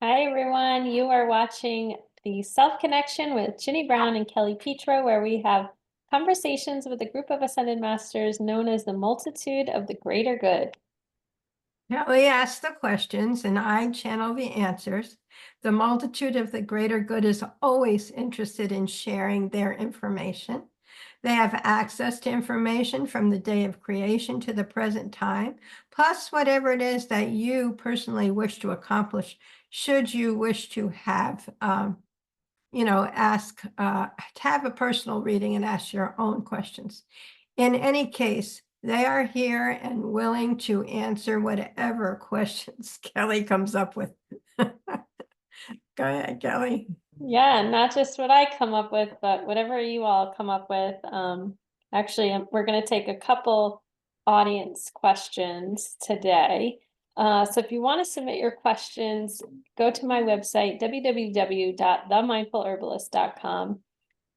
Hi, everyone. You are watching the Self Connection with Ginny Brown and Kelly Petro, where we have conversations with a group of Ascended Masters known as the Multitude of the Greater Good. Kelly asks the questions and I channel the answers. The multitude of the greater good is always interested in sharing their information. They have access to information from the day of creation to the present time, plus whatever it is that you personally wish to accomplish, should you wish to have, to have a personal reading and ask your own questions. In any case, they are here and willing to answer whatever questions Kelly comes up with. Go ahead, Kelly. Yeah, not just what I come up with, but whatever you all come up with. Actually, we're going to take a couple audience questions today. So if you want to submit your questions, go to my website, www.themindfulherbalist.com.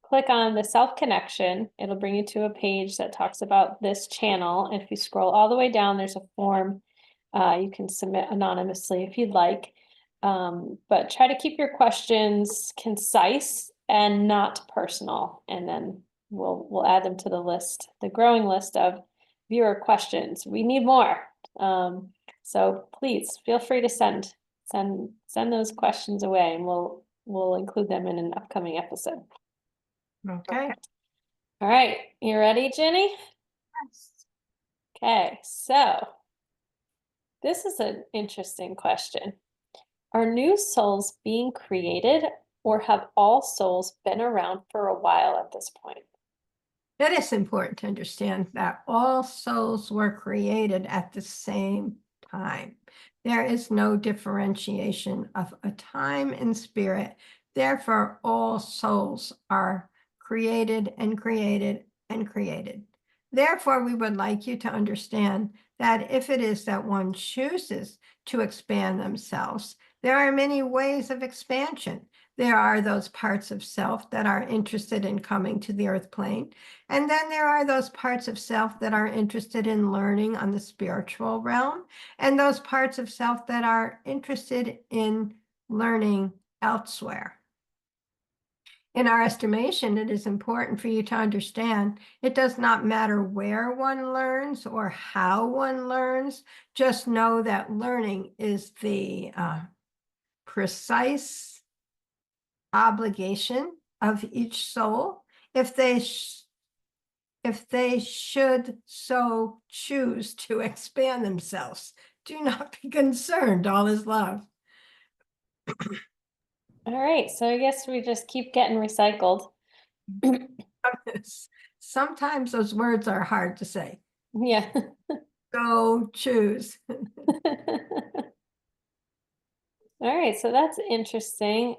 Click on the Self Connection. It'll bring you to a page that talks about this channel. And if you scroll all the way down, there's a form. You can submit anonymously if you'd like. But try to keep your questions concise and not personal. And then we'll add them to the list, the growing list of viewer questions. We need more. So please feel free to send those questions away, and we'll include them in an upcoming episode. Okay. All right, you ready, Ginny? Yes. Okay, so this is an interesting question. Are new souls being created, or have all souls been around for a while at this point? It is important to understand that all souls were created at the same time. There is no differentiation of a time in spirit. Therefore, all souls are created and created and created. Therefore, we would like you to understand that if it is that one chooses to expand themselves, there are many ways of expansion. There are those parts of self that are interested in coming to the earth plane. And then there are those parts of self that are interested in learning on the spiritual realm, and those parts of self that are interested in learning elsewhere. In our estimation, it is important for you to understand it does not matter where one learns or how one learns. Just know that learning is the precise obligation of each soul. If they should so choose to expand themselves, do not be concerned. All is love. All right, so I guess we just keep getting recycled. Sometimes those words are hard to say. Yeah. So choose. All right, so that's interesting.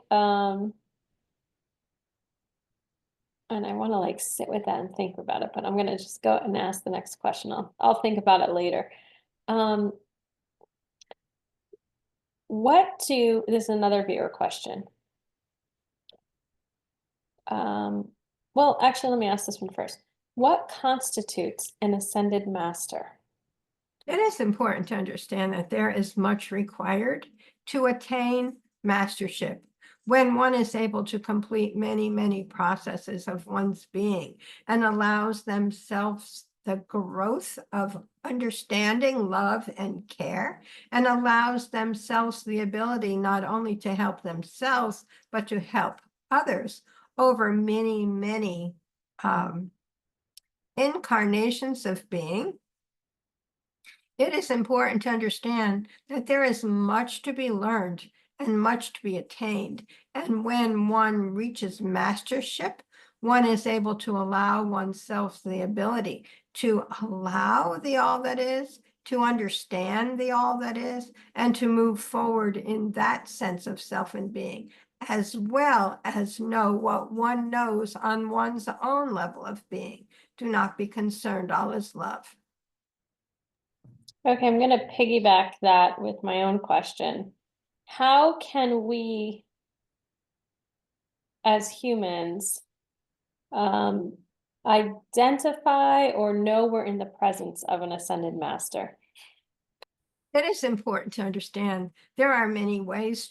And I want to like sit with that and think about it, but I'm gonna just go and ask the next question. I'll think about it later. This is another viewer question. Well, actually, let me ask this one first. What constitutes an ascended master? It is important to understand that there is much required to attain mastership. When one is able to complete many, many processes of one's being and allows themselves the growth of understanding, love, and care, and allows themselves the ability not only to help themselves, but to help others over many, many incarnations of being. It is important to understand that there is much to be learned and much to be attained. And when one reaches mastership, one is able to allow oneself the ability to allow the all that is, to understand the all that is, and to move forward in that sense of self and being, as well as know what one knows on one's own level of being. Do not be concerned, all is love. Okay, I'm going to piggyback that with my own question. How can we, as humans, identify or know we're in the presence of an ascended master? It is important to understand there are many ways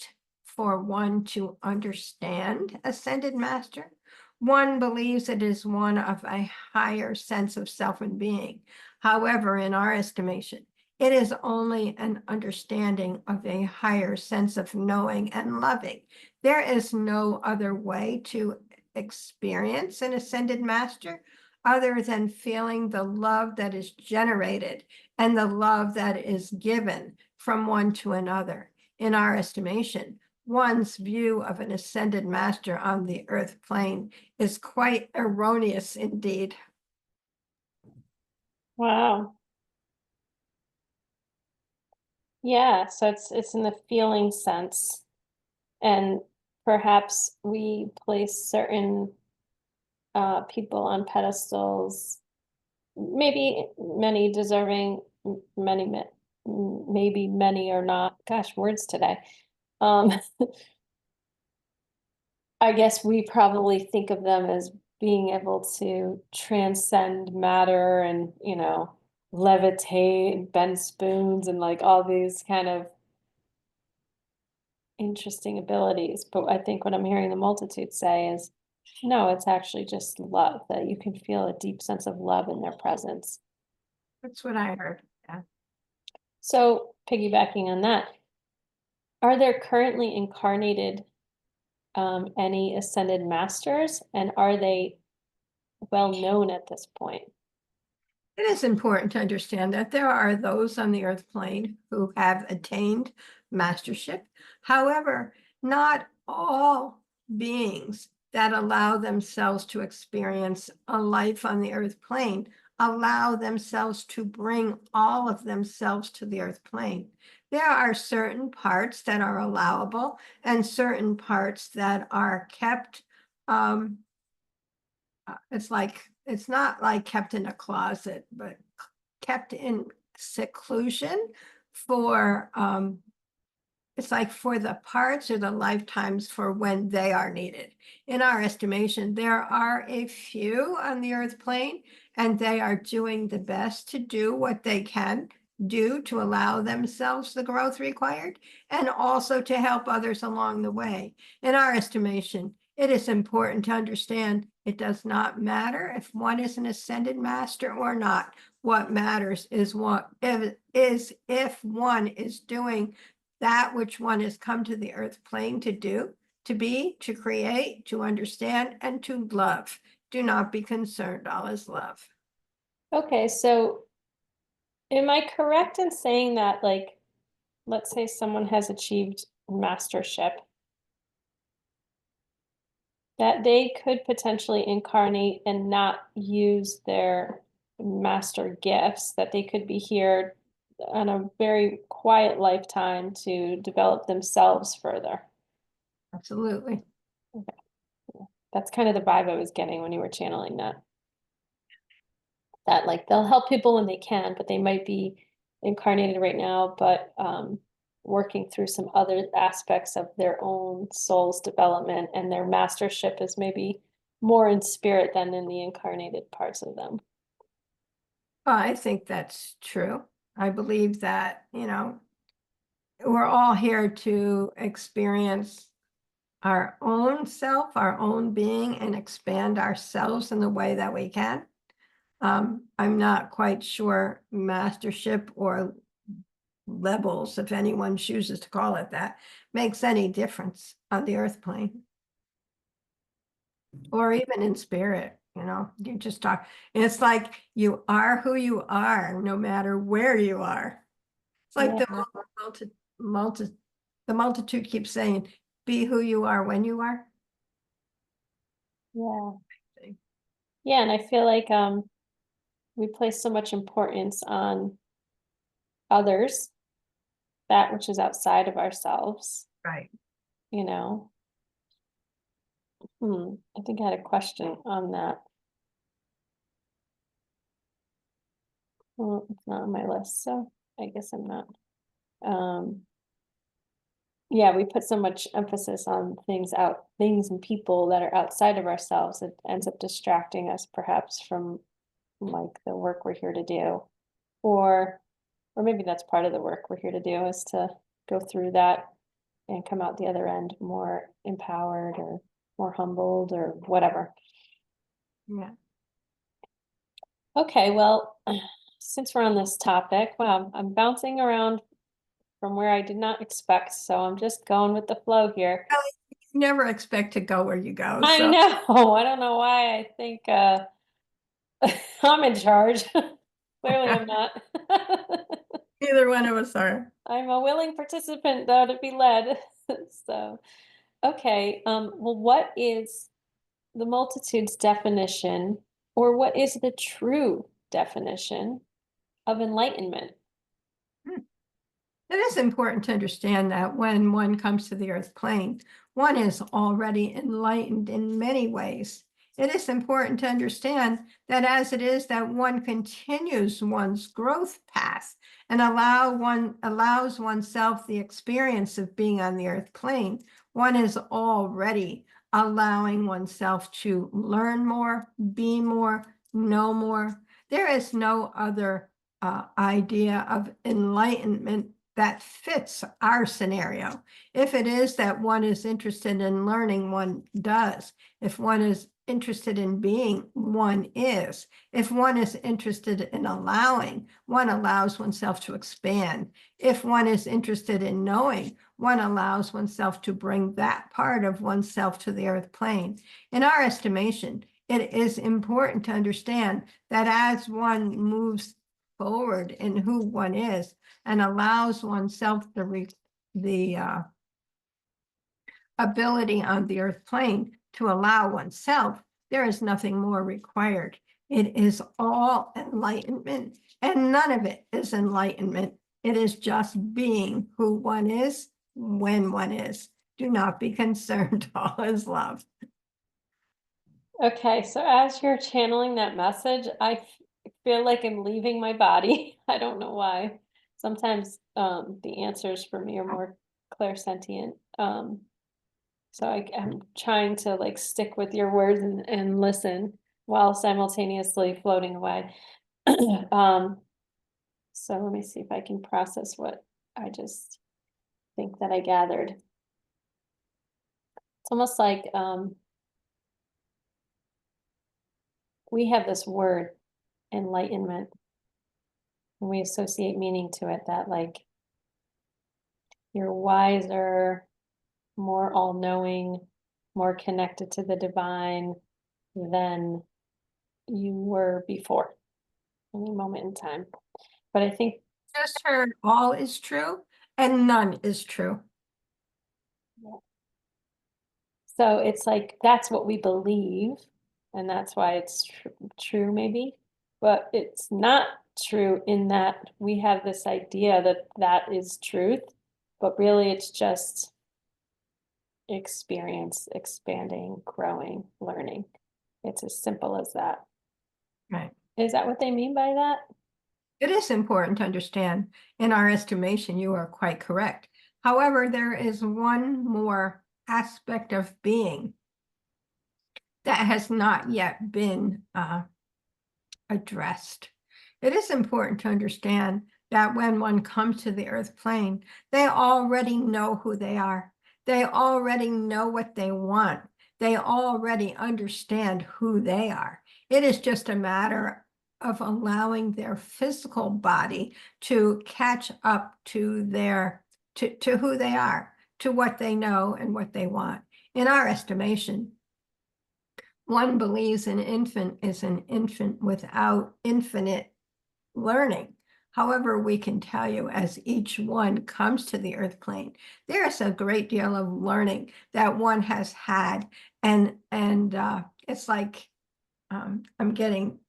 for one to understand ascended master. One believes it is one of a higher sense of self and being. However, in our estimation, it is only an understanding of a higher sense of knowing and loving. There is no other way to experience an ascended master other than feeling the love that is generated and the love that is given from one to another. In our estimation, one's view of an ascended master on the earth plane is quite erroneous indeed. Wow. Yeah, so it's in the feeling sense. And perhaps we place certain people on pedestals, maybe many deserving, maybe many are not. Gosh, words today. Um, I guess we probably think of them as being able to transcend matter and, levitate, bend spoons, and like all these kind of interesting abilities. But I think what I'm hearing the multitude say is, no, it's actually just love, that you can feel a deep sense of love in their presence. That's what I heard. Yeah. So, piggybacking on that, are there currently incarnated any ascended masters, and are they well known at this point? It is important to understand that there are those on the earth plane who have attained mastership. However, not all beings that allow themselves to experience a life on the earth plane allow themselves to bring all of themselves to the earth plane. There are certain parts that are allowable and certain parts that are kept it's not like kept in a closet, but kept in seclusion for it's like for the parts or the lifetimes for when they are needed. In our estimation, there are a few on the earth plane, and they are doing the best to do what they can do to allow themselves the growth required and also to help others along the way. In our estimation, it is important to understand it does not matter if one is an ascended master or not. What matters is if one is doing that which one has come to the earth plane to do, to be, to create, to understand, and to love. Do not be concerned, all is love. Okay, so am I correct in saying that, like, let's say someone has achieved mastership, that they could potentially incarnate and not use their master gifts, that they could be here on a very quiet lifetime to develop themselves further? Absolutely. Okay. That's kind of the vibe I was getting when you were channeling that. That like they'll help people when they can, but they might be incarnated right now, but working through some other aspects of their own soul's development, and their mastership is maybe more in spirit than in the incarnated parts of them. I think that's true. I believe that, we're all here to experience our own self, our own being, and expand ourselves in the way that we can. I'm not quite sure mastership or levels, if anyone chooses to call it that, makes any difference on the earth plane or even in spirit. You just talk. It's like you are who you are, no matter where you are. It's like Yeah, the multitude keeps saying, "Be who you are when you are." yeah, yeah. And I feel like we place so much importance on others, that which is outside of ourselves, Right. you know. I think I had a question on that. Well, it's not on my list, so I guess I'm not. Um, yeah, we put so much emphasis on things and people that are outside of ourselves. It ends up distracting us perhaps from like the work we're here to do. Or or maybe that's part of the work we're here to do, is to go through that and come out the other end more empowered or more humbled or whatever. Yeah. Okay, well, since we're on this topic, well, I'm bouncing around from where I did not expect, so I'm just going with the flow here. You never expect to go where you go. I So know. I don't know why I think I'm in charge. Clearly I'm not. neither one of us are. I'm a willing participant though to be led. So, okay. Well, what is the multitude's definition, or what is the true definition of enlightenment? It is important to understand that when one comes to the earth plane, one is already enlightened in many ways. It is important to understand that as it is that one continues one's growth path and allows oneself the experience of being on the earth plane, one is already allowing oneself to learn more, be more, know more. There is no other idea of enlightenment that fits our scenario. If it is that one is interested in learning, one does. If one is interested in being, one is. If one is interested in allowing, one allows oneself to expand. If one is interested in knowing, one allows oneself to bring that part of oneself to the earth plane. In our estimation, it is important to understand that as one moves forward in who one is, and allows oneself the ability on the earth plane to allow oneself, there is nothing more required. It is all enlightenment, and none of it is enlightenment. It is just being who one is when one is. Do not be concerned, all is love. Okay, so as you're channeling that message, I feel like I'm leaving my body. I don't know why. Sometimes the answers for me are more clairsentient. So I'm trying to like stick with your words and listen while simultaneously floating away. So let me see if I can process what I just think that I gathered. It's almost like we have this word, enlightenment, and we associate meaning to it, that like you're wiser, more all-knowing, more connected to the divine than you were before, any moment in time. But I think Just heard all is true and none is true. so. It's like that's what we believe, and that's why it's true, maybe. But it's not true in that we have this idea that that is truth, but really it's just experience, expanding, growing, learning. It's as simple as that. Right. Is that what they mean by that? It is important to understand, in our estimation, you are quite correct. However, there is one more aspect of being that has not yet been addressed. It is important to understand that when one comes to the earth plane, they already know who they are. They already know what they want. They already understand who they are. It is just a matter of allowing their physical body to catch up to to who they are, to what they know and what they want. In our estimation, one believes an infant is an infant without infinite learning. However, we can tell you as each one comes to the earth plane, there is a great deal of learning that one has had. And it's like I'm getting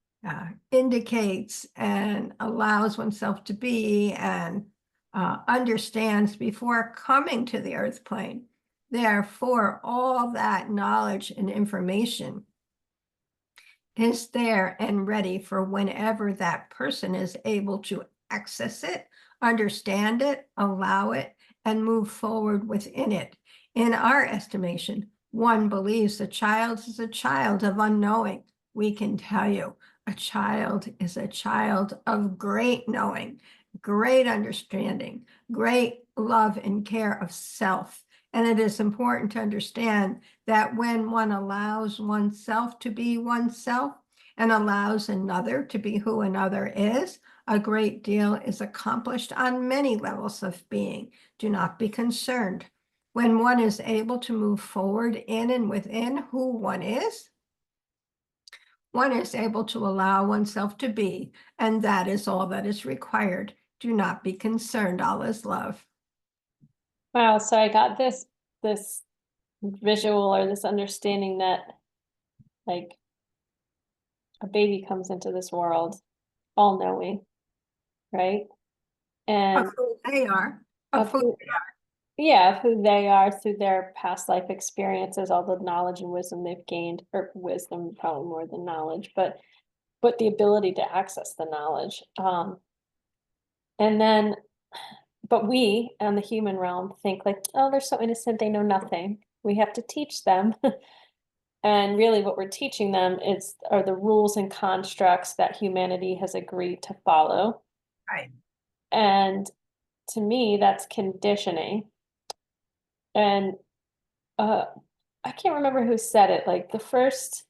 indicates and allows oneself to be and understands before coming to the earth plane. Therefore, all that knowledge and information is there and ready for whenever that person is able to access it, understand it, allow it, and move forward within it. In our estimation, one believes a child is a child of unknowing. We can tell you a child is a child of great knowing, great understanding, great love and care of self. And it is important to understand that when one allows oneself to be oneself and allows another to be who another is, a great deal is accomplished on many levels of being. Do not be concerned. When one is able to move forward in and within who one is able to allow oneself to be, and that is all that is required. Do not be concerned. All is love. Wow, so I got this visual or this understanding that like a baby comes into this world all knowing, right? Of And who they are, of of who who, yeah, of who they are through their past life experiences, all the knowledge and wisdom they've gained, or wisdom probably more than knowledge, but the ability to access the knowledge. And then, but we on the human realm think like, oh, they're so innocent, they know nothing. We have to teach them. And really what we're teaching them are the rules and constructs that humanity has agreed to follow. right. And to me, that's conditioning. And uh, I can't remember who said it, like the first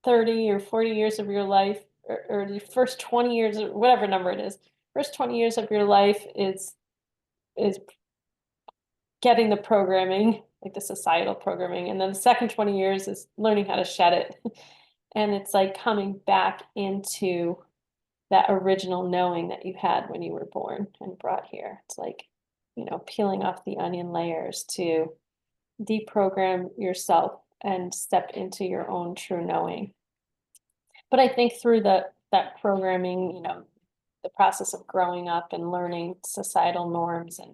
30 or 40 years of your life, or the first 20 years, or whatever number it is, first 20 years of your life is getting the programming, like the societal programming, and then the second 20 years is learning how to shed it. And it's like coming back into that original knowing that you had when you were born and brought here. It's like, peeling off the onion layers to deprogram yourself and step into your own true knowing. But I think through that programming, the process of growing up and learning societal norms and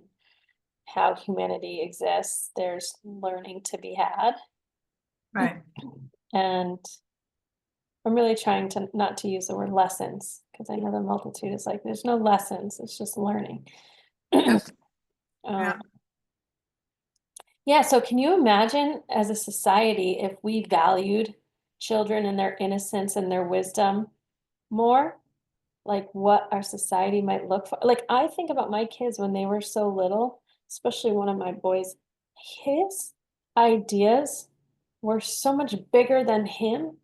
how humanity exists, there's learning to be had. Right. And I'm really trying to not to use the word lessons, because I know the multitude is like, there's no lessons, it's just learning. Yes. Um, Yeah. yeah, so can you imagine as a society if we valued children and their innocence and their wisdom more? Like what our society might look for. Like I think about my kids when they were so little, especially one of my boys, his ideas were so much bigger than him.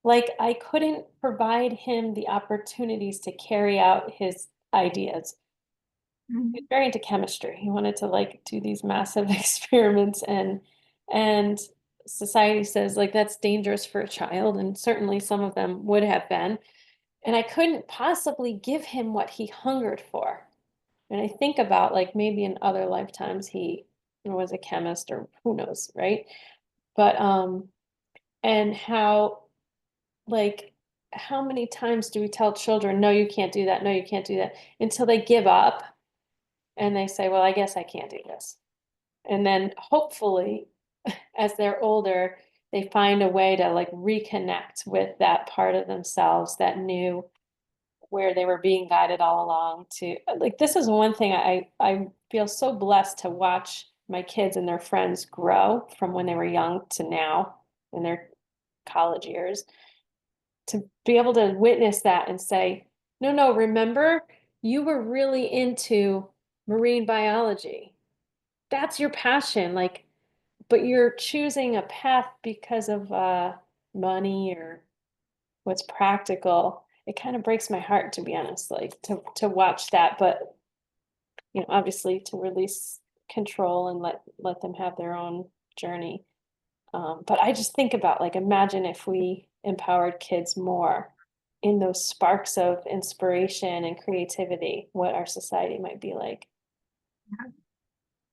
Like I couldn't provide him the opportunities to carry out his ideas. He was Mhm. very into chemistry. He wanted to like do these massive experiments, and society says like that's dangerous for a child, and certainly some of them would have been. And I couldn't possibly give him what he hungered for. And I think about like maybe in other lifetimes he was a chemist or who knows, right? But and how like how many times do we tell children, no, you can't do that, no, you can't do that, until they give up and they say, well, I guess I can't do this. And then hopefully as they're older, they find a way to like reconnect with that part of themselves that knew where they were being guided all along. To like this is one thing I feel so blessed to watch my kids and their friends grow from when they were young to now in their college years, to be able to witness that and say, no, no, remember you were really into marine biology, that's your passion, like, but you're choosing a path because of money or what's practical. It kind of breaks my heart, to be honest, like to watch that, but obviously to release control and let them have their own journey. But I just think about like, imagine if we empowered kids more in those sparks of inspiration and creativity, what our society might be like.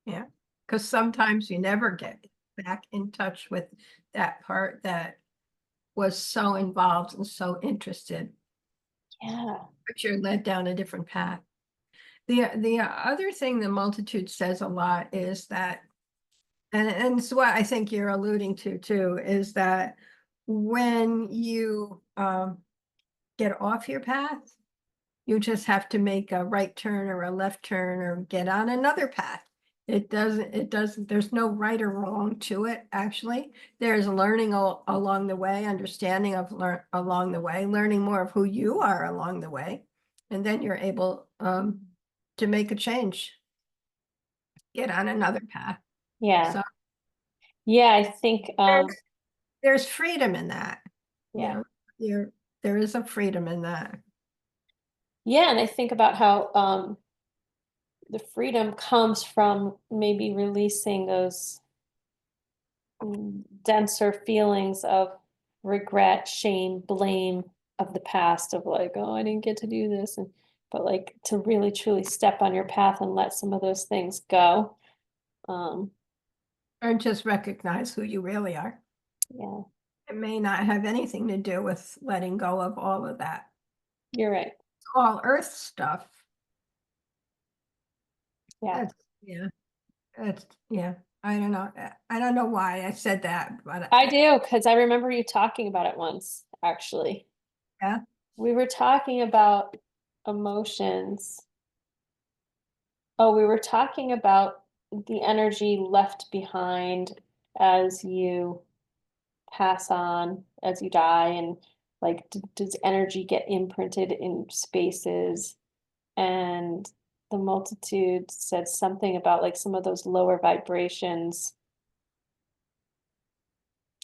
Yeah. Because sometimes you never get back in touch with that part that was so involved and so interested, Yeah. but you're led down a different path. The other thing the multitude says a lot is that, and it's what I think you're alluding to too, is that when you get off your path, you just have to make a right turn or a left turn or get on another path. There's no right or wrong to it, actually. There's learning along the way, understanding of along the way, learning more of who you are along the way. And then you're able to make a change. get on another path. Yeah. So Yeah, I think, there's freedom in that. You yeah. know, there is a freedom in that. Yeah, and I think about how the freedom comes from maybe releasing those denser feelings of regret, shame, blame of the past of like, oh, I didn't get to do this. And but like to really truly step on your path and let some of those things go. Um, Or just recognize who you really are. yeah, It may not have anything to do with letting go of all of that. you're right. It's all earth stuff. Yeah. That's yeah. That's yeah. I don't know. I don't know why I said that, but I do, because I remember you talking about it once, actually. yeah. We were talking about emotions. Oh, we were talking about the energy left behind as you pass on, as you die, and like, does energy get imprinted in spaces? And the multitude said something about like some of those lower vibrations.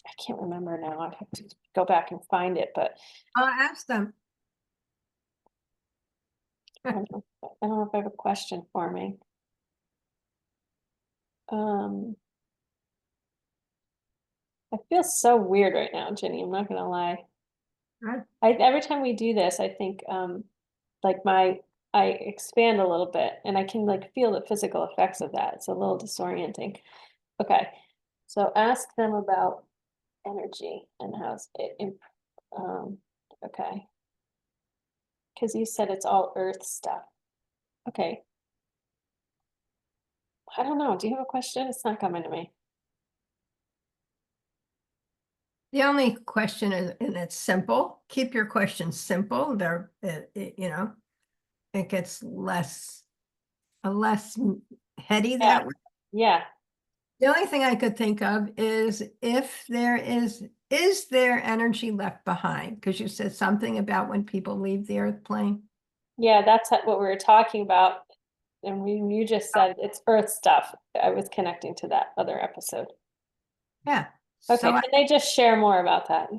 I can't remember now. I'd have to go back and find it, but I'll ask them. I don't know if I have a question for me. Um, I feel so weird right now, Jenny. I'm not gonna lie. Huh? Every time we do this, I think like I expand a little bit and I can like feel the physical effects of that. It's a little disorienting. Okay. So ask them about energy and how's it um okay. Because you said it's all earth stuff. Okay. I don't know. Do you have a question? It's not coming to me. The only question is, and it's simple. Keep your questions simple. You know, it gets less heady Yeah. that way. Yeah. The only thing I could think of is if is there energy left behind? Because you said something about when people leave the earth plane. Yeah, that's what we were talking about. And you just said it's earth stuff. I was connecting to that other episode. Yeah. Okay, So can they just share more about that?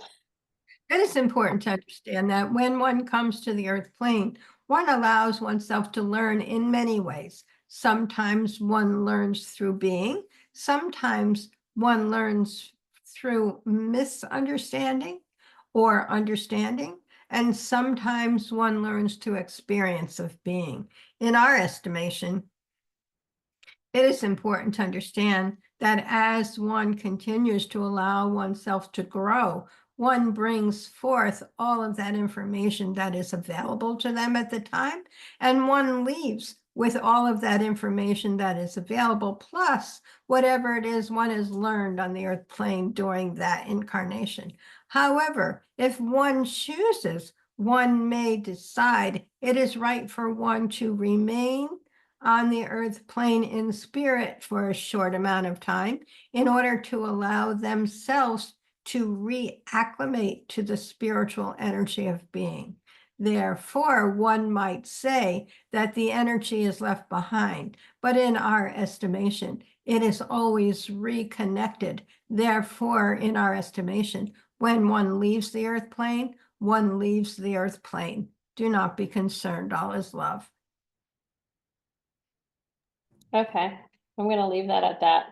it is important to understand that when one comes to the earth plane, one allows oneself to learn in many ways. Sometimes one learns through being, sometimes one learns through misunderstanding or understanding, and sometimes one learns to experience of being. In our estimation, it is important to understand that as one continues to allow oneself to grow, one brings forth all of that information that is available to them at the time, and one leaves with all of that information that is available, plus whatever it is one has learned on the earth plane during that incarnation. However, if one chooses, one may decide it is right for one to remain on the earth plane in spirit for a short amount of time in order to allow themselves to reacclimate to the spiritual energy of being. Therefore, one might say that the energy is left behind, but in our estimation, it is always reconnected. Therefore, in our estimation, when one leaves the earth plane, one leaves the earth plane. Do not be concerned, all is love. Okay, I'm gonna leave that at that.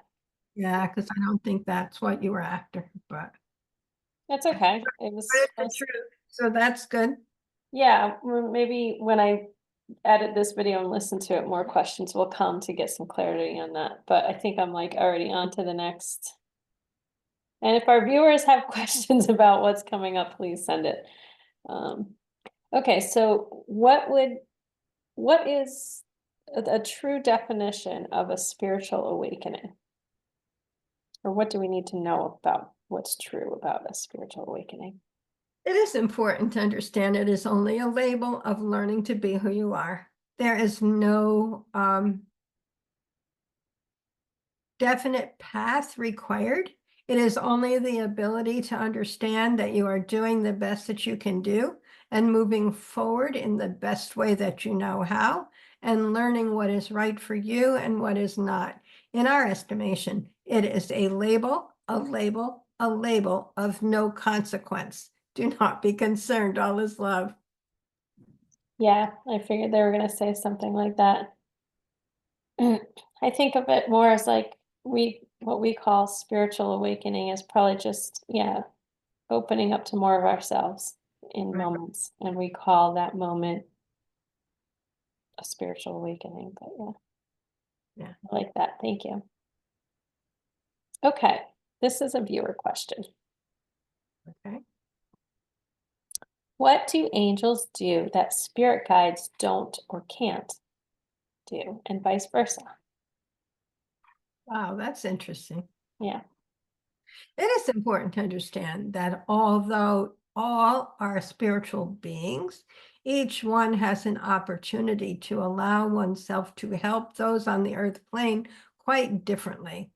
Yeah, because I don't think that's what you were after, but That's okay. it's the truth. So that's good. Yeah, maybe when I edit this video and listen to it, more questions will come to get some clarity on that. But I think I'm like already on to the next. And if our viewers have questions about what's coming up, please send it. Okay, so what is a true definition of a spiritual awakening? Or what do we need to know about what's true about a spiritual awakening? It is important to understand it is only a label of learning to be who you are. There is no definite path required. It is only the ability to understand that you are doing the best that you can do and moving forward in the best way that you know how. and learning what is right for you and what is not. In our estimation, it is a label, a label, a label of no consequence. Do not be concerned, all is love. Yeah, I figured they were gonna say something like that. I think of it more as like what we call spiritual awakening is probably just, yeah, opening up to more of ourselves in Right. moments. And we call that moment a spiritual awakening. But yeah, Yeah. I like that. Thank you. Okay, this is a viewer question. Okay. What do angels do that spirit guides don't or can't do, and vice versa? Wow, that's interesting. Yeah. It is important to understand that although all are spiritual beings, each one has an opportunity to allow oneself to help those on the earth plane quite differently.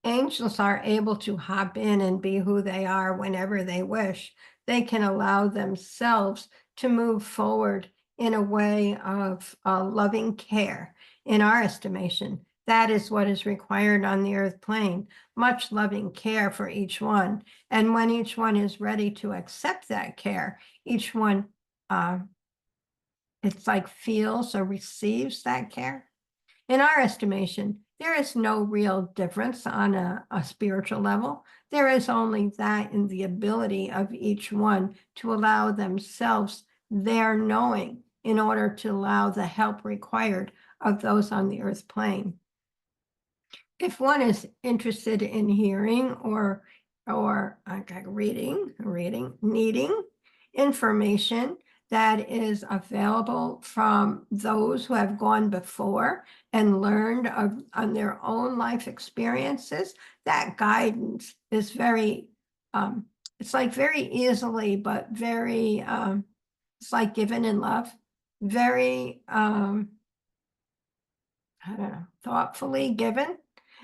Angels are able to hop in and be who they are whenever they wish. They can allow themselves to move forward in a way of loving care. In our estimation, that is what is required on the earth plane, much loving care for each one. And when each one is ready to accept that care, each one, it's like feels or receives that care. In our estimation, there is no real difference on a spiritual level. There is only that in the ability of each one to allow themselves their knowing in order to allow the help required of those on the earth plane. If one is interested in hearing or needing information that is available from those who have gone before and learned on their own life experiences, that guidance is very, it's like very easily, but very, it's like given in love, very, I don't know, thoughtfully given.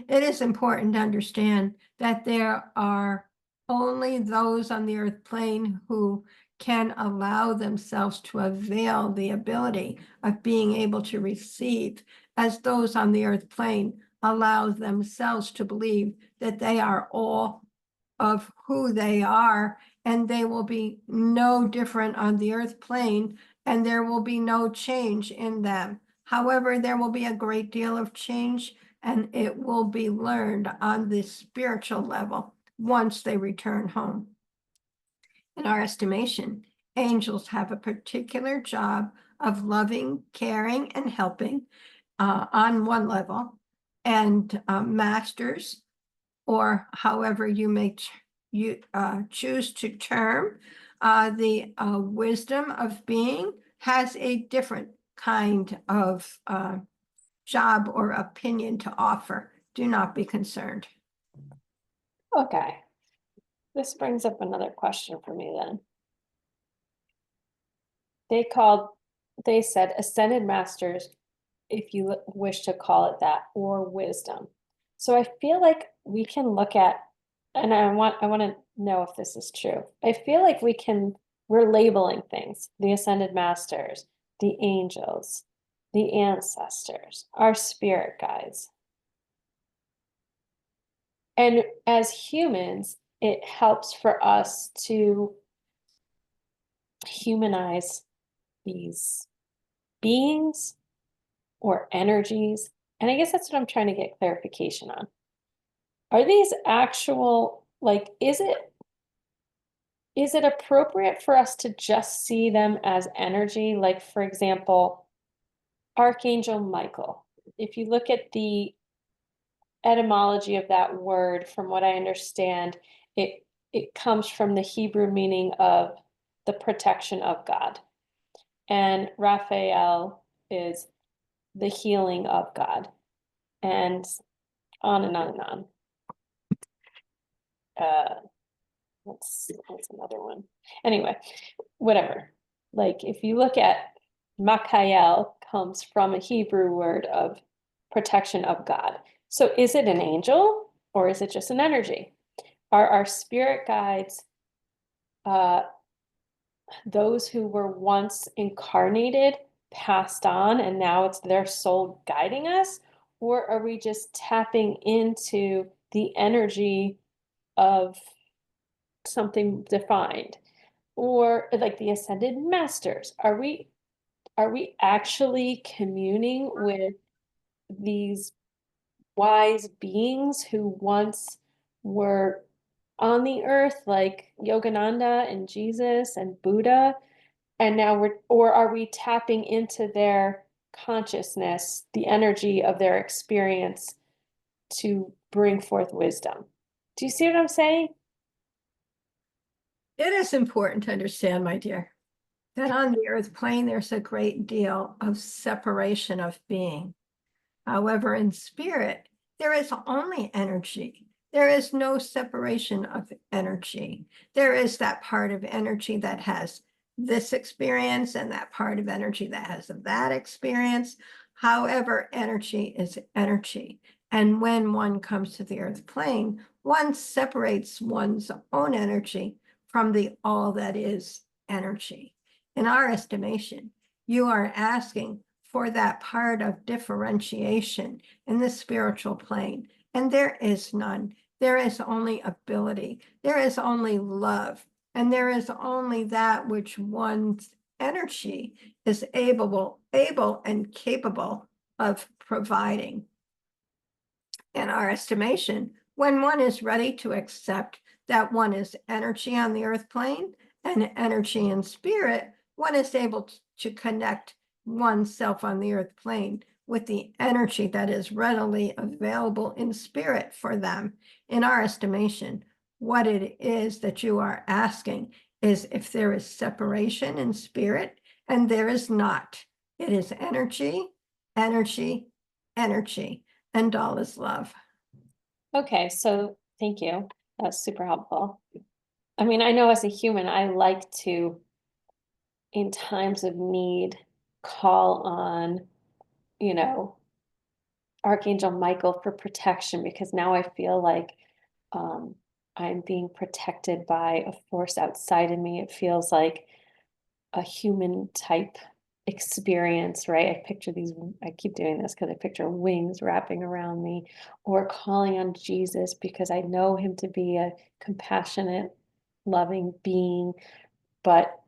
It is important to understand that there are only those on the earth plane who can allow themselves to avail the ability of being able to receive, as those on the earth plane allow themselves to believe that they are all of who they are, and they will be no different on the earth plane, and there will be no change in them. However, there will be a great deal of change, and it will be learned on the spiritual level once they return home. In our estimation, angels have a particular job of loving, caring, and helping on one level, and masters, or however you may choose to term the wisdom of being, has a different kind of job or opinion to offer. Do not be concerned. Okay. This brings up another question for me then. They said ascended masters, if you wish to call it that, or wisdom. So I feel like we can look at, and I want to know if this is true. I feel like we're labeling things, the ascended masters, the angels, the ancestors, our spirit guides. And as humans, it helps for us to humanize these beings or energies. And I guess that's what I'm trying to get clarification on. Are these actual, like, is it appropriate for us to just see them as energy? Like, for example, Archangel Michael. If you look at the etymology of that word, from what I understand, it comes from the Hebrew meaning of the protection of God. And Raphael is the healing of God. And on and on and on. What's another one? Anyway, whatever. Like if you look at Makael comes from a Hebrew word of protection of God. So is it an angel or is it just an energy? Are our spirit guides those who were once incarnated, passed on and now it's their soul guiding us? Or are we just tapping into the energy of something defined? Or like the ascended masters, are we actually communing with these wise beings who once were on the earth, like Yogananda and Jesus and Buddha, and now or are we tapping into their consciousness, the energy of their experience to bring forth wisdom? Do you see what I'm saying? It is important to understand, my dear, that on the earth plane, there's a great deal of separation of being. However, in spirit, there is only energy. There is no separation of energy. There is that part of energy that has this experience and that part of energy that has that experience. However, energy is energy. And when one comes to the earth plane, one separates one's own energy from the all that is energy. In our estimation, you are asking for that part of differentiation in the spiritual plane, and there is none. There is only ability. There is only love, and there is only that which one's energy is able and capable of providing. In our estimation, when one is ready to accept that one is energy on the earth plane and energy in spirit, one is able to connect oneself on the earth plane with the energy that is readily available in spirit for them. In our estimation, what it is that you are asking is if there is separation in spirit, and there is not. It is energy, energy, energy, and all is love. Okay, so thank you. That's super helpful. I mean, I know as a human, I like to, in times of need, call on, you know, Archangel Michael for protection because now I feel like um, I'm being protected by a force outside of me. It feels like a human type experience, right? I picture these, I keep doing this because I picture wings wrapping around me, or calling on Jesus because I know him to be a compassionate, loving being. But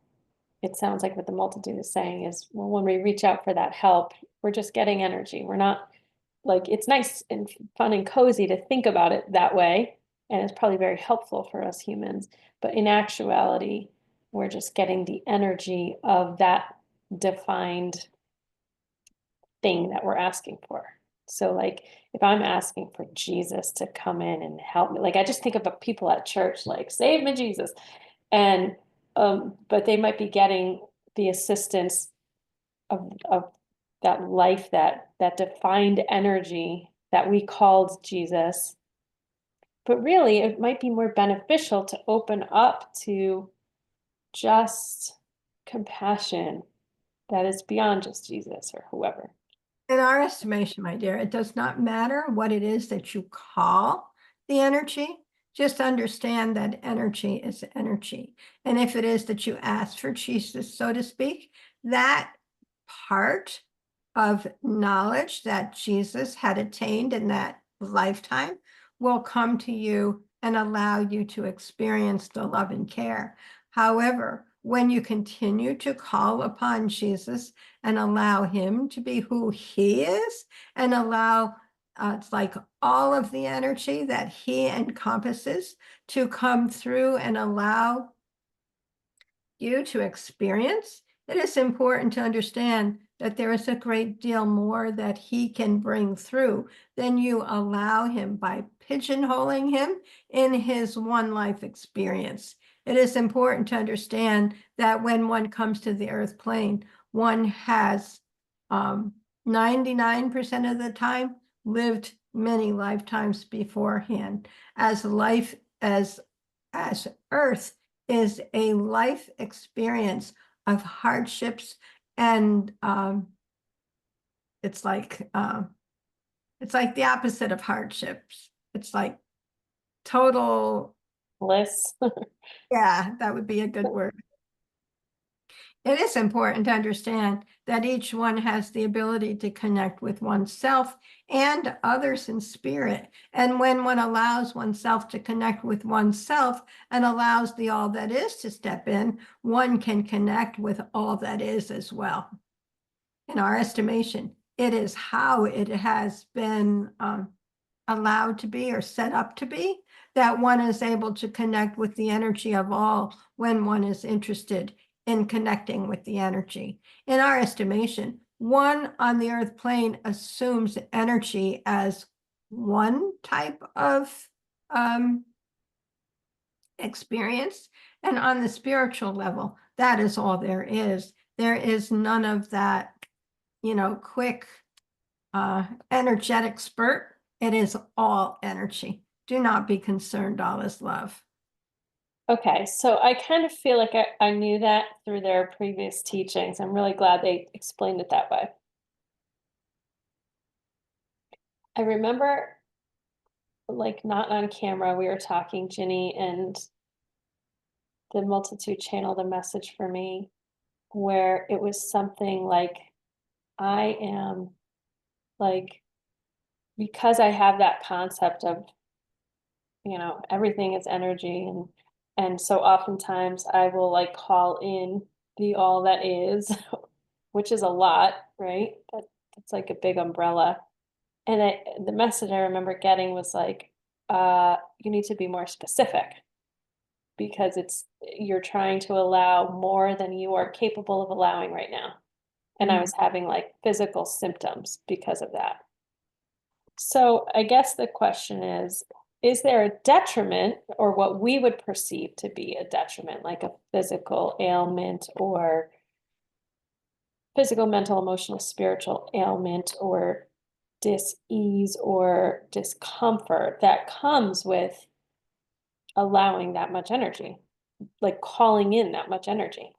it sounds like what the multitude is saying is, well, when we reach out for that help, we're just getting energy. We're not like, it's nice and fun and cozy to think about it that way. And it's probably very helpful for us humans. But in actuality, we're just getting the energy of that defined thing that we're asking for. So like if I'm asking for Jesus to come in and help me, like I just think about people at church, like, save me, Jesus. And but they might be getting the assistance of that life, that defined energy that we called Jesus. But really, it might be more beneficial to open up to just compassion that is beyond just Jesus or whoever. In our estimation, my dear, it does not matter what it is that you call the energy. Just understand that energy is energy. And if it is that you ask for Jesus, so to speak, that part of knowledge that Jesus had attained in that lifetime will come to you and allow you to experience the love and care. However, when you continue to call upon Jesus and allow him to be who he is and allow it's like all of the energy that he encompasses to come through and allow you to experience, it is important to understand that there is a great deal more that he can bring through than you allow him by pigeonholing him in his one life experience. It is important to understand that when one comes to the earth plane, one has 99% of the time lived many lifetimes beforehand. As life, as earth is a life experience of hardships, and it's like the opposite of hardships. It's like total, Bliss. yeah, that would be a good word. It is important to understand that each one has the ability to connect with oneself and others in spirit. And when one allows oneself to connect with oneself and allows the all that is to step in, one can connect with all that is as well. In our estimation, it is how it has been allowed to be or set up to be that one is able to connect with the energy of all when one is interested in connecting with the energy. In our estimation, one on the earth plane assumes energy as one type of experience, and on the spiritual level, that is all there is. There is none of that, quick energetic spurt. It is all energy. Do not be concerned, all is love. Okay, so I kind of feel like I knew that through their previous teachings. I'm really glad they explained it that way. I remember, like, not on camera, we were talking, Ginny, and the multitude channeled a message for me where it was something like, I am, like, because I have that concept of, everything is energy, and so oftentimes I will, like, call in the all that is, which is a lot, right? That's like a big umbrella. And the message I remember getting was like, you need to be more specific because you're trying to allow more than you are capable of allowing right now. And I was having like physical symptoms because of that. So I guess the question is there a detriment or what we would perceive to be a detriment, like a physical ailment or physical, mental, emotional, spiritual ailment or dis-ease or discomfort that comes with allowing that much energy, like calling in that much energy?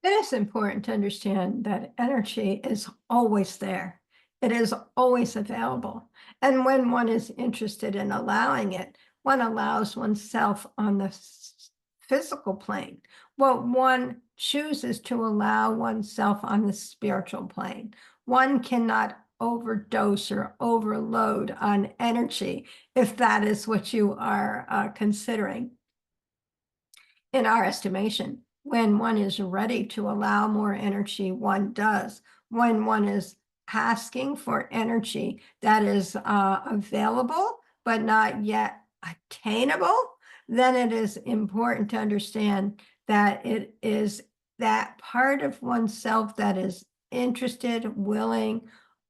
It is important to understand that energy is always there. It is always available. And when one is interested in allowing it, one allows oneself on the physical plane. What one chooses to allow oneself on the spiritual plane. One cannot overdose or overload on energy if that is what you are considering. In our estimation, when one is ready to allow more energy, one does. When one is asking for energy that is available, but not yet attainable, then it is important to understand that it is that part of oneself that is interested, willing,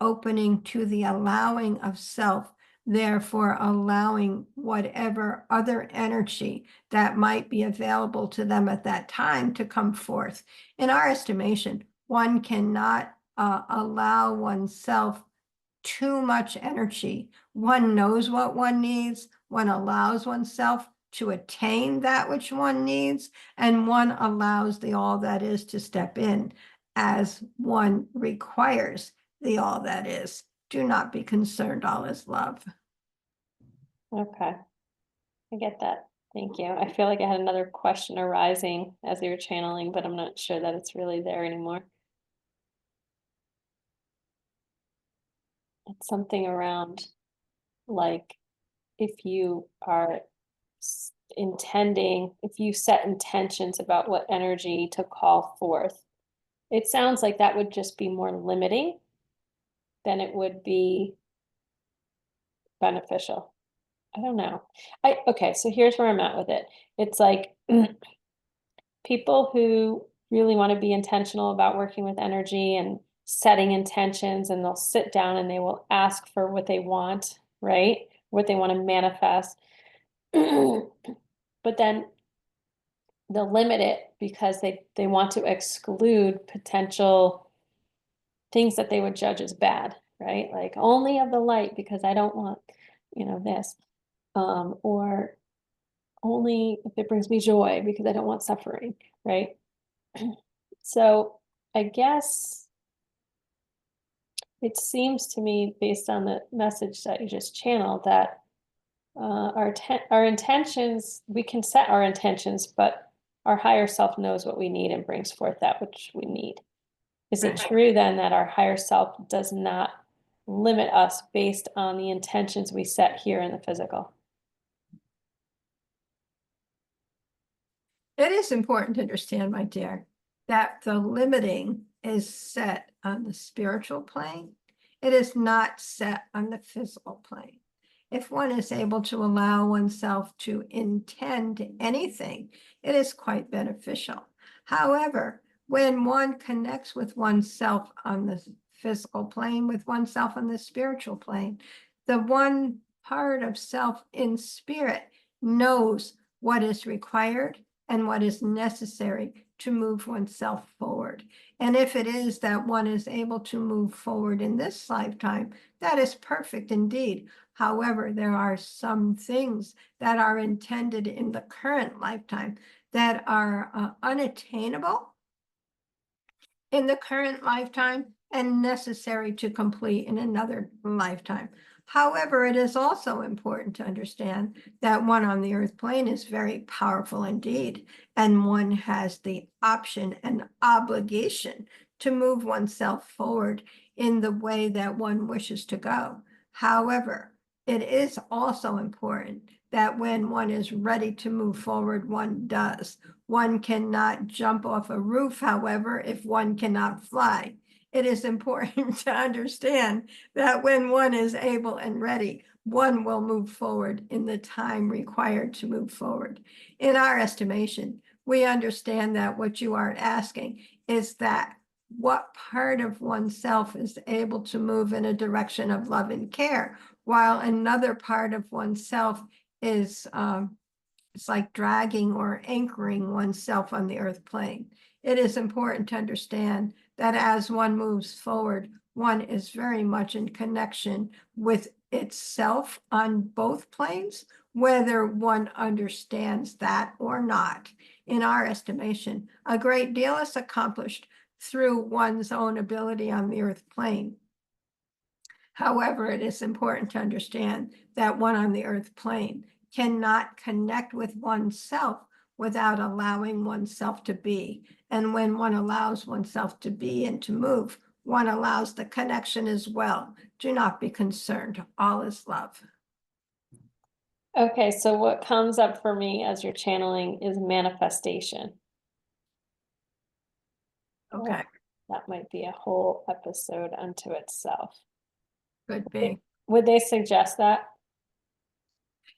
opening to the allowing of self, therefore allowing whatever other energy that might be available to them at that time to come forth. In our estimation, one cannot allow oneself too much energy. One knows what one needs, one allows oneself to attain that which one needs, and one allows the all that is to step in as one requires the all that is. Do not be concerned, all is love. Okay, I get that. Thank you. I feel like I had another question arising as you were channeling, but I'm not sure that it's really there anymore. It's something around like if you are if you set intentions about what energy to call forth, it sounds like that would just be more limiting than it would be beneficial. I don't know. Okay, so here's where I'm at with it. It's like people who really want to be intentional about working with energy and setting intentions, and they'll sit down and they will ask for what they want, right? What they want to manifest. But then they'll limit it because they want to exclude potential things that they would judge as bad, right? Like only of the light because I don't want, this. Or only if it brings me joy because I don't want suffering, right? So I guess it seems to me, based on the message that you just channeled, that our intentions, we can set our intentions, but our higher self knows what we need and brings forth that which we need. Is it Right. true then that our higher self does not limit us based on the intentions we set here in the physical? It is important to understand, my dear, that the limiting is set on the spiritual plane. It is not set on the physical plane. If one is able to allow oneself to intend anything, it is quite beneficial. However, when one connects with oneself on the physical plane, with oneself on the spiritual plane, the one part of self in spirit knows what is required and what is necessary to move oneself forward. And if it is that one is able to move forward in this lifetime, that is perfect indeed. However, there are some things that are intended in the current lifetime that are unattainable in the current lifetime and necessary to complete in another lifetime. However, it is also important to understand that one on the earth plane is very powerful indeed, and one has the option and obligation to move oneself forward in the way that one wishes to go. However, it is also important that when one is ready to move forward, one does. One cannot jump off a roof, however, if one cannot fly. It is important to understand that when one is able and ready, one will move forward in the time required to move forward. In our estimation, we understand that what you are asking is that what part of oneself is able to move in a direction of love and care, while another part of oneself is it's like dragging or anchoring oneself on the earth plane. It is important to understand that as one moves forward, one is very much in connection with itself on both planes, whether one understands that or not. In our estimation, a great deal is accomplished through one's own ability on the earth plane. However, it is important to understand that one on the earth plane cannot connect with oneself without allowing oneself to be. And when one allows oneself to be and to move, one allows the connection as well. Do not be concerned. All is love. Okay, so what comes up for me as you're channeling is manifestation. Okay, That might be a whole episode unto itself. could be. Would they suggest that?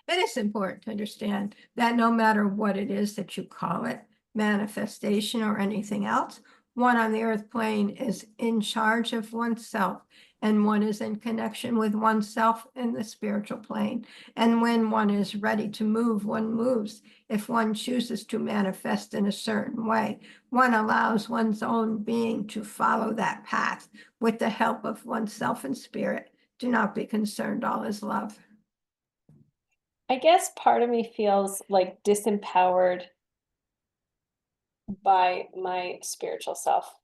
It is important to understand that no matter what it is that you call it, manifestation or anything else, one on the earth plane is in charge of oneself, and one is in connection with oneself in the spiritual plane. And when one is ready to move, one moves. If one chooses to manifest in a certain way, one allows one's own being to follow that path with the help of oneself and spirit. Do not be concerned, all is love. I guess part of me feels like disempowered by my spiritual self.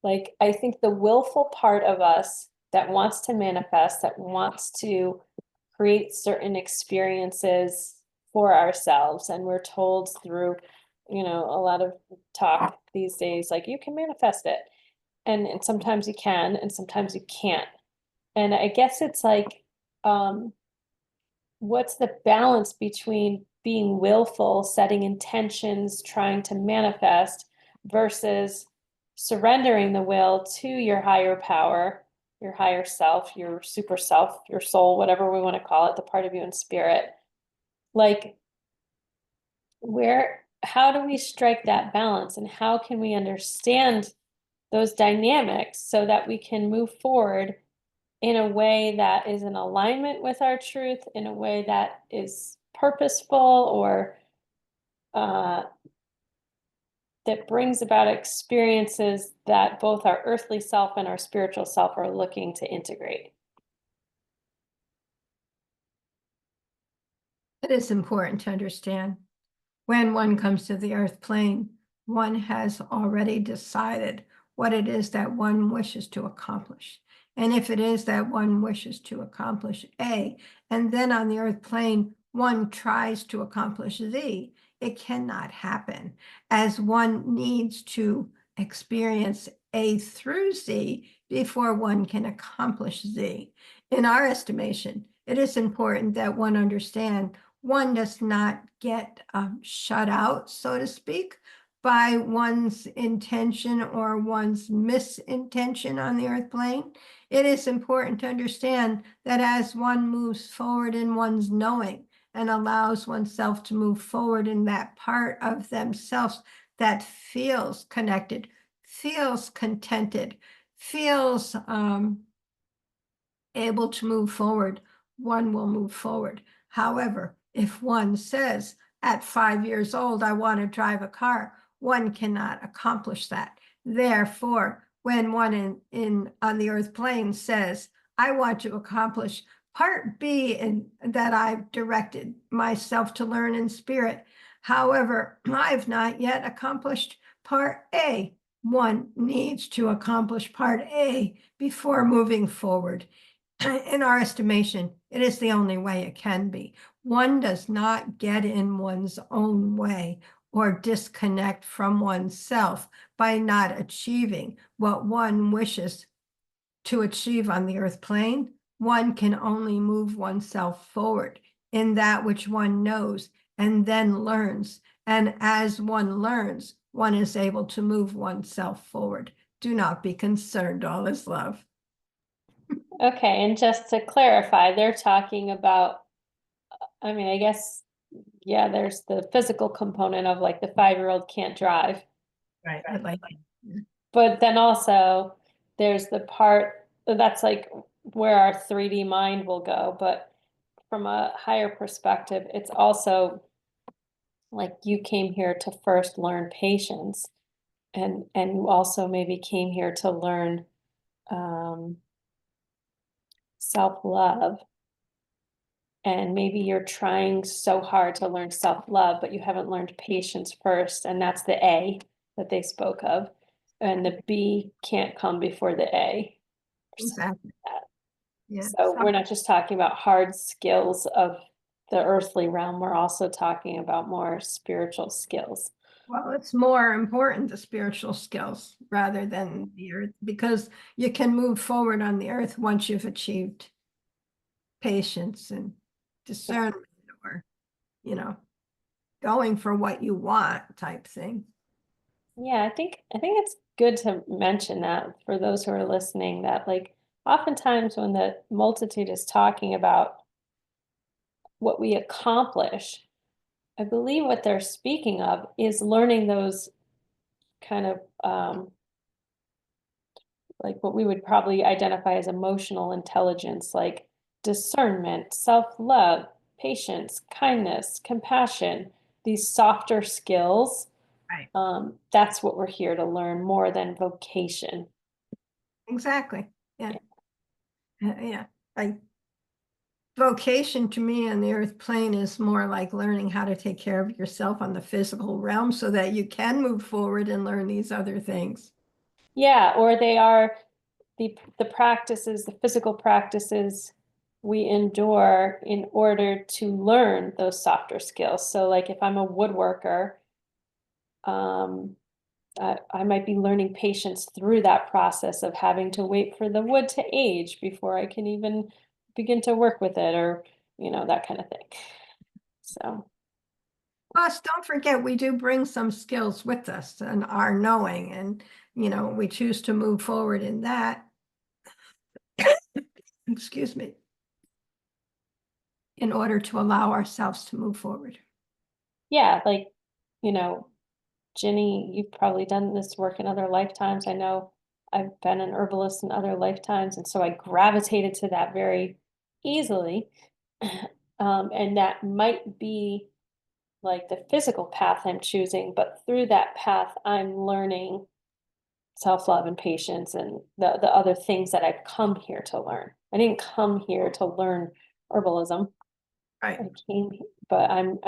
Like, I think the willful part of us that wants to manifest, that wants to create certain experiences for ourselves, and we're told through, a lot of talk these days, like you can manifest it. And sometimes you can, and sometimes you can't. And I guess it's like, what's the balance between being willful, setting intentions, trying to manifest, versus surrendering the will to your higher power, your higher self, your super self, your soul, whatever we want to call it, the part of you in spirit? Like, how do we strike that balance, and how can we understand those dynamics so that we can move forward in a way that is in alignment with our truth, in a way that is purposeful, or that brings about experiences that both our earthly self and our spiritual self are looking to integrate? It is important to understand when one comes to the earth plane, one has already decided what it is that one wishes to accomplish. And if it is that one wishes to accomplish A, and then on the earth plane, one tries to accomplish Z, It cannot happen, as one needs to experience A through Z before one can accomplish Z. In our estimation, it is important that one understand one does not get shut out, so to speak, by one's intention or one's misintention on the earth plane. It is important to understand that as one moves forward in one's knowing and allows oneself to move forward in that part of themselves that feels connected, feels contented, feels able to move forward, one will move forward. However, if one says at 5 years old, I want to drive a car, one cannot accomplish that. Therefore, when one on the earth plane says, I want to accomplish part B in that I've directed myself to learn in spirit. However, I've not yet accomplished part A. One needs to accomplish part A before moving forward. In our estimation, it is the only way it can be. One does not get in one's own way or disconnect from oneself by not achieving what one wishes to achieve on the earth plane. One can only move oneself forward in that which one knows and then learns. And as one learns, one is able to move oneself forward. Do not be concerned, all is love. Okay, and just to clarify, they're talking about, I mean, I guess, yeah, there's the physical component of like the 5-year-old can't drive. Right. I like But then also there's the part that's like where our 3D mind will go. But from a higher perspective, it's also like you came here to first learn patience, and you also maybe came here to learn self-love. And maybe you're trying so hard to learn self-love, but you haven't learned patience first, and that's the A that they spoke of. And the B can't come before the A. exactly. That. Yeah. So we're not just talking about hard skills of the earthly realm, we're also talking about more spiritual skills. Well, it's more important, the spiritual skills rather than the earth, because you can move forward on the earth once you've achieved patience and discernment or, you know, going for what you want type thing. Yeah, I think it's good to mention that for those who are listening, that like oftentimes when the multitude is talking about what we accomplish, I believe what they're speaking of is learning those kind of like what we would probably identify as emotional intelligence, like discernment, self-love, patience, kindness, compassion, these softer skills. Right. That's what we're here to learn more than vocation. Exactly. Yeah. Yeah. Like vocation to me on the earth plane is more like learning how to take care of yourself on the physical realm so that you can move forward and learn these other things. Yeah, or they are the practices, the physical practices we endure in order to learn those softer skills. So like if I'm a woodworker, um, I might be learning patience through that process of having to wait for the wood to age before I can even begin to work with it, or, that kind of thing. So, Plus, don't forget, we do bring some skills with us and our knowing, and, we choose to move forward in that. Excuse me. In order to allow ourselves to move forward. yeah, like, you know, Ginny, you've probably done this work in other lifetimes. I know I've been an herbalist in other lifetimes, and so I gravitated to that very easily. And that might be like the physical path I'm choosing, but through that path, I'm learning self-love and patience and the other things that I've come here to learn. I didn't come here to learn herbalism. Right. I came, but I'm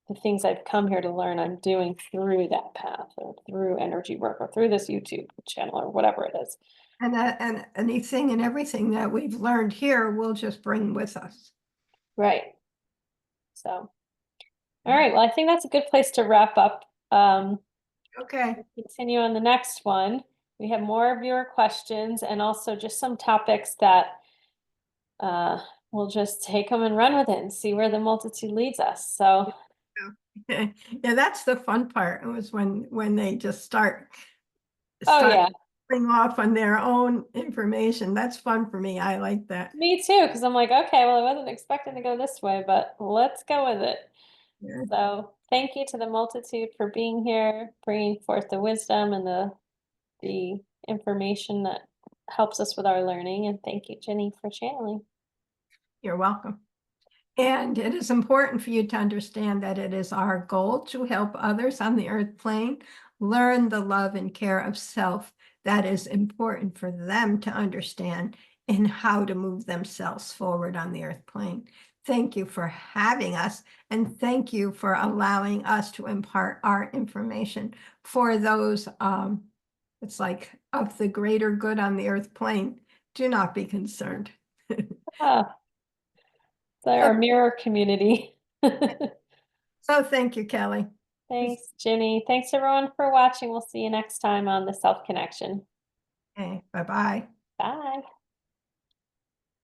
the things I've come here to learn, I'm doing through that path or through energy work or through this YouTube channel or whatever it is. And anything and everything that we've learned here, we'll just bring with us. Right. So, All right, well, I think that's a good place to wrap up. Okay. Continue on the next one. We have more viewer questions and also just some topics that we'll just take them and run with it and see where the multitude leads us. So, Yeah, that's the fun part. It was when they just start oh yeah, going off on their own information. That's fun for me. I like that. me too, because I'm like, okay, well, I wasn't expecting to go this way, but let's go with it. Yeah, So, thank you to the multitude for being here, bringing forth the wisdom and the information that helps us with our learning. And thank you, Jenny, for channeling. you're welcome. And it is important for you to understand that it is our goal to help others on the earth plane learn the love and care of self that is important for them to understand and how to move themselves forward on the earth plane. Thank you for having us, and thank you for allowing us to impart our information for those, it's like of the greater good on the earth plane. Do not be concerned. Ah, so our mirror community. So thank you, Kelly. Thanks, Jenny. Thanks everyone for watching. We'll see you next time on the Self Connection. Okay, bye-bye. Bye.